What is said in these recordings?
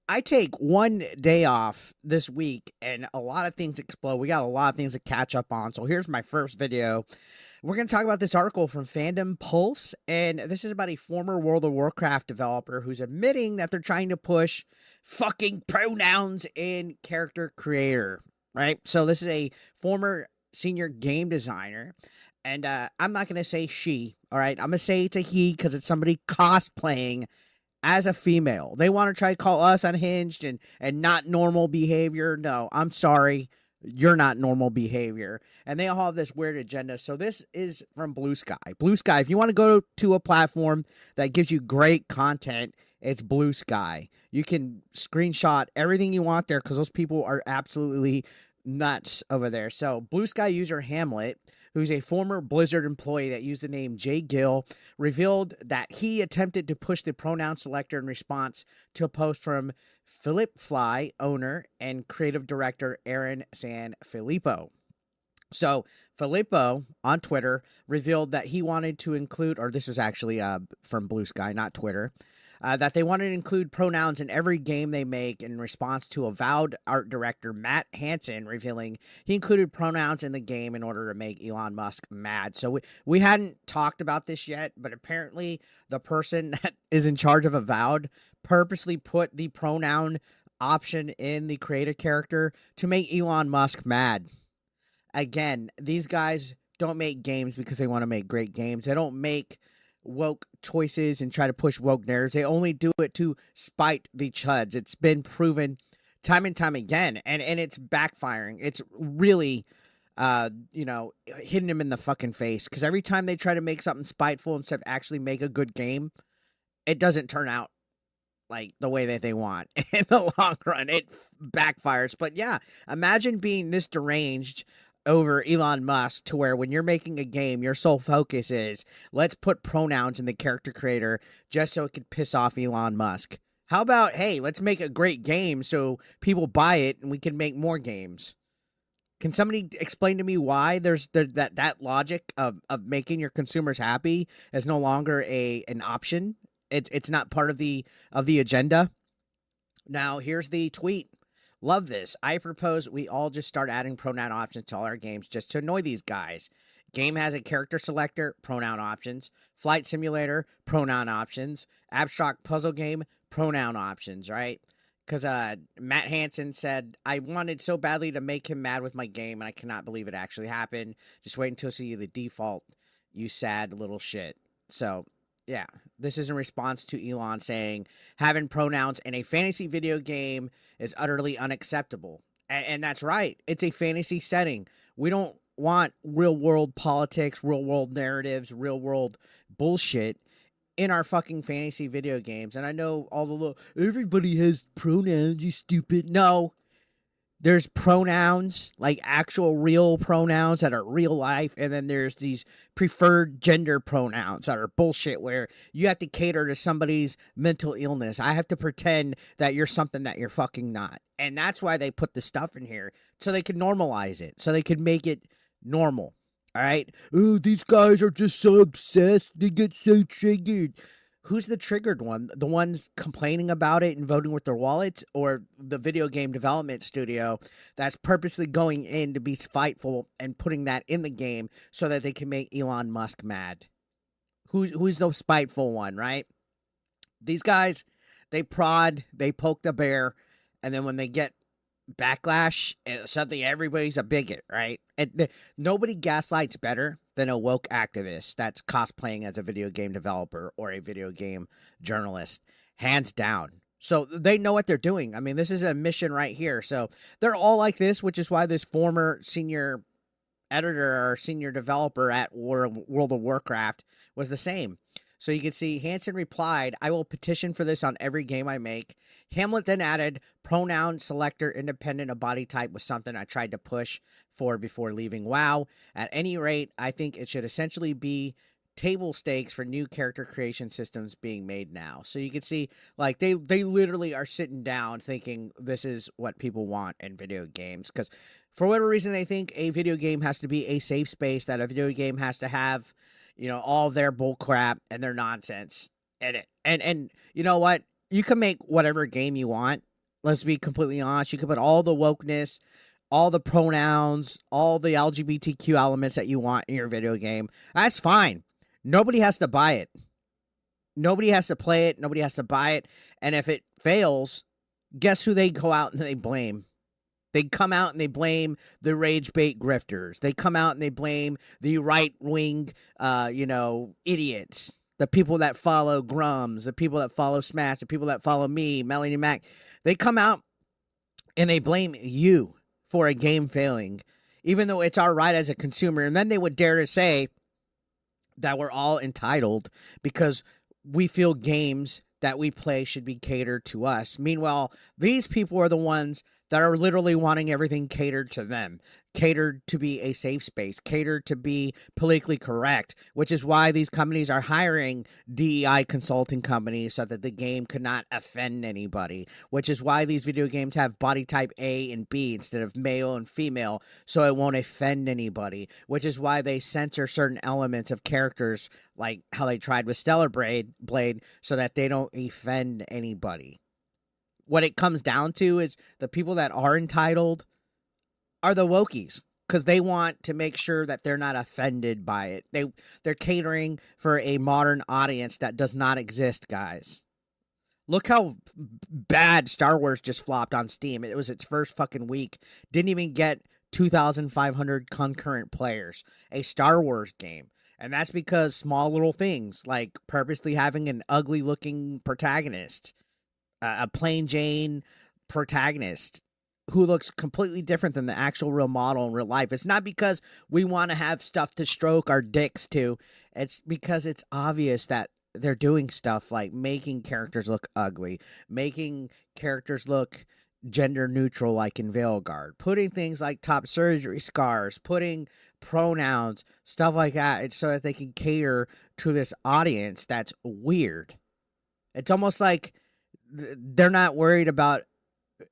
I take one day off this week and a lot of things explode. We got a lot of things to catch up on. So here's my first video. We're going to talk about this article from Fandom Pulse. And this is about a former World of Warcraft developer who's admitting that they're trying to push fucking pronouns in character creator, right? So this is a former senior game designer. And I'm not going to say she, all right? I'm going to say it's a he because it's somebody cosplaying as a female. They want to try to call us unhinged and not normal behavior. No, I'm sorry. You're not normal behavior. And they all have this weird agenda. So this is from Blue Sky. Blue Sky, if you want to go to a platform that gives you great content, it's Blue Sky. You can screenshot everything you want there because those people are absolutely nuts over there. So Blue Sky user Hamlet, who's a former Blizzard employee that used the name Jay Gill, revealed that he attempted to push the pronoun selector in response to a post from Philip Fly, owner, and creative director Aaron Sanfilippo. So Filippo on Twitter revealed that he wanted to include, or this was actually from Blue Sky, not Twitter, that they wanted to include pronouns in every game they make in response to avowed art director Matt Hansen revealing he included pronouns in the game in order to make Elon Musk mad. So we hadn't talked about this yet, but apparently the person that is in charge of avowed purposely put the pronoun option in the creative character to make Elon Musk mad. Again, these guys don't make games because they want to make great games. They don't make woke choices and try to push woke narratives. They only do it to spite the chuds. It's been proven time and time again, and it's backfiring. It's really hitting them in the fucking face because every time they try to make something spiteful instead of actually make a good game, it doesn't turn out like the way that they want. In the long run, it backfires. But yeah, imagine being this deranged over Elon Musk to where when you're making a game, your sole focus is let's put pronouns in the character creator just so it could piss off Elon Musk. How about, hey, let's make a great game so people buy it and we can make more games? Can somebody explain to me why there's that logic of making your consumers happy is no longer an option? It's not part of the agenda. Now here's the tweet. Love this. I propose we all just start adding pronoun options to all our games just to annoy these guys. Game has a character selector, pronoun options. Flight simulator, pronoun options. Abstract puzzle game, pronoun options, right? Because Matt Hansen said, I wanted so badly to make him mad with my game, and I cannot believe it actually happened. Just wait until see the default, you sad little shit. So, yeah, this is in response to Elon saying having pronouns in a fantasy video game is utterly unacceptable. And that's right. It's a fantasy setting. We don't want real world politics, real world narratives, real world bullshit in our fucking fantasy video games. And I know all the everybody has pronouns, you stupid. No, there's pronouns, like actual real pronouns that are real life, and then there's these preferred gender pronouns that are bullshit where you have to cater to somebody's mental illness. I have to pretend that you're something that you're fucking not. And that's why they put the stuff in here, so they can normalize it, so they can make it normal. All right? Oh, these guys are just so obsessed. They get so triggered. Who's the triggered one? The ones complaining about it and voting with their wallets, or the video game development studio that's purposely going in to be spiteful and putting that in the game so that they can make Elon Musk mad? Who's the spiteful one, right? These guys, they prod, they poke the bear, and then when they get backlash, suddenly everybody's a bigot, right? And nobody gaslights better than a woke activist that's cosplaying as a video game developer or a video game journalist, hands down. So they know what they're doing. I mean, this is a mission right here. So they're all like this, which is why this former senior editor or senior developer at World of Warcraft was the same. So you can see Hansen replied, I will petition for this on every game I make. Hamlet then added, pronoun selector independent of body type was something I tried to push for before leaving WoW. At any rate, I think it should essentially be table stakes for new character creation systems being made now. So you can see, like, they literally are sitting down thinking this is what people want in video games. Because for whatever reason, they think a video game has to be a safe space, that a video game has to have, you know, all their bull crap and their nonsense in it. And you know what? You can make whatever game you want, Let's be completely honest. You can put all the wokeness, all the pronouns, all the LGBTQ elements that you want in your video game. That's fine. Nobody has to buy it. Nobody has to play it. Nobody has to buy it. And if it fails, guess who they go out and they blame? They come out and they blame the rage bait grifters. They come out and they blame the right wing, idiots. The people that follow Grums, the people that follow Smash, the people that follow me, Melanie Mac. They come out and they blame you for a game failing, even though it's our right as a consumer. And then they would dare to say that we're all entitled because we feel games that we play should be catered to us. Meanwhile, these people are the ones that are literally wanting everything catered to them, catered to be a safe space, catered to be politically correct, which is why these companies are hiring DEI consulting companies so that the game could not offend anybody, which is why these video games have body type A and B instead of male and female, so it won't offend anybody, which is why they censor certain elements of characters, like how they tried with Stellar Blade, so that they don't offend anybody. What it comes down to is the people that are entitled are the wokies because they want to make sure that they're not offended by it. They're catering for a modern audience that does not exist, guys. Look how bad Star Wars just flopped on Steam. It was its first fucking week. Didn't even get 2,500 concurrent players. A Star Wars game. And that's because small little things like purposely having an ugly looking protagonist, a plain Jane protagonist who looks completely different than the actual real model in real life. It's not because we want to have stuff to stroke our dicks to. It's because it's obvious that they're doing stuff like making characters look ugly, making characters look gender neutral like in Veilguard, putting things like top surgery scars, putting pronouns, stuff like that. It's so that they can cater to this audience that's weird. It's almost like they're not worried about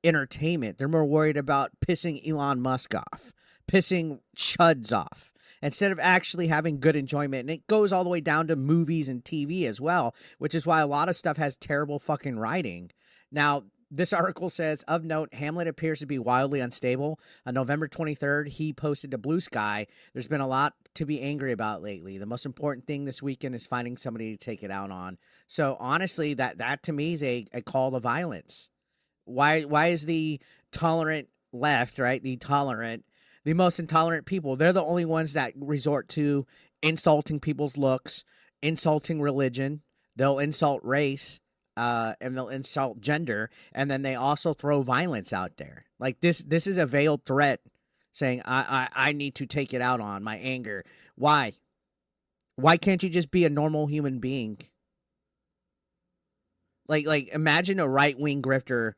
entertainment. They're more worried about pissing Elon Musk off, pissing chuds off, instead of actually having good enjoyment. And it goes all the way down to movies and TV as well, which is why a lot of stuff has terrible fucking writing. Now, this article says, of note, Hamlet appears to be wildly unstable. On November 23rd, he posted to Blue Sky, "There's been a lot to be angry about lately. The most important thing this weekend is finding somebody to take it out on." So honestly, that to me is a call to violence. Why is the tolerant left, right? The most intolerant people. They're the only ones that resort to insulting people's looks, insulting religion. They'll insult race. And they'll insult gender, and then they also throw violence out there. Like this is a veiled threat saying, I need to take it out on my anger. Why? Why can't you just be a normal human being? Like imagine a right-wing grifter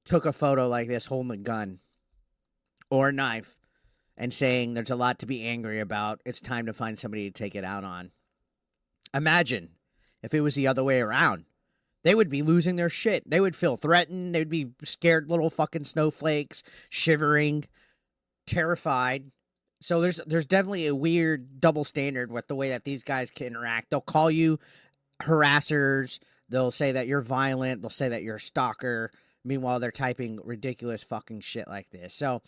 took a photo like this holding a gun or a knife and saying there's a lot to be angry about. It's time to find somebody to take it out on. Imagine if it was the other way around. They would be losing their shit. They would feel threatened. They'd be scared little fucking snowflakes, shivering, terrified. So there's definitely a weird double standard with the way that these guys can interact. They'll call you harassers. They'll say that you're violent. They'll say that you're a stalker. Meanwhile, they're typing ridiculous fucking shit like this. So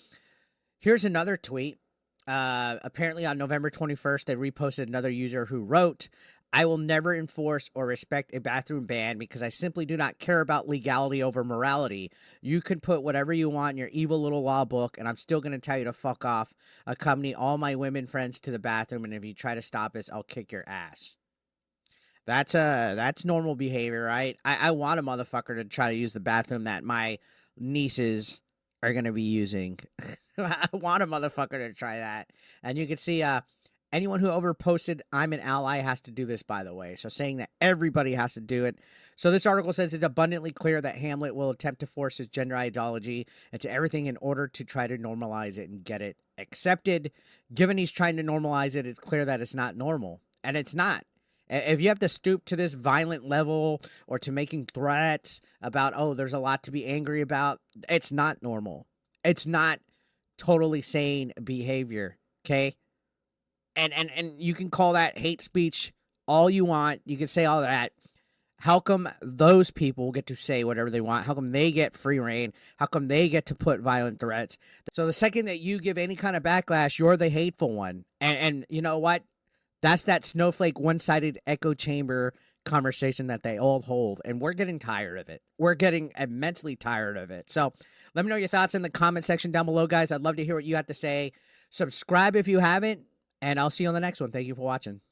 here's another tweet. Apparently on November 21st, they reposted another user who wrote, "I will never enforce or respect a bathroom ban because I simply do not care about legality over morality. You can put whatever you want in your evil little law book, and I'm still going to tell you to fuck off. Accompany all my women friends to the bathroom, and if you try to stop us, I'll kick your ass." That's normal behavior, right? I want a motherfucker to try to use the bathroom that my nieces are going to be using. I want a motherfucker to try that. And you can see anyone who overposted "I'm an ally" has to do this, by the way. So saying that everybody has to do it. So this article says it's abundantly clear that Hamlet will attempt to force his gender ideology into everything in order to try to normalize it and get it accepted. Given he's trying to normalize it, it's clear that it's not normal. And it's not. If you have to stoop to this violent level or to making threats about, oh, there's a lot to be angry about, it's not normal. It's not totally sane behavior, okay? And you can call that hate speech all you want. You can say all that. How come those people get to say whatever they want? How come they get free reign? How come they get to put violent threats? So the second that you give any kind of backlash, you're the hateful one. And you know what? That's that snowflake one-sided echo chamber conversation that they all hold, and we're getting tired of it. We're getting immensely tired of it. So let me know your thoughts in the comment section down below, guys. I'd love to hear what you have to say. Subscribe if you haven't, and I'll see you on the next one. Thank you for watching.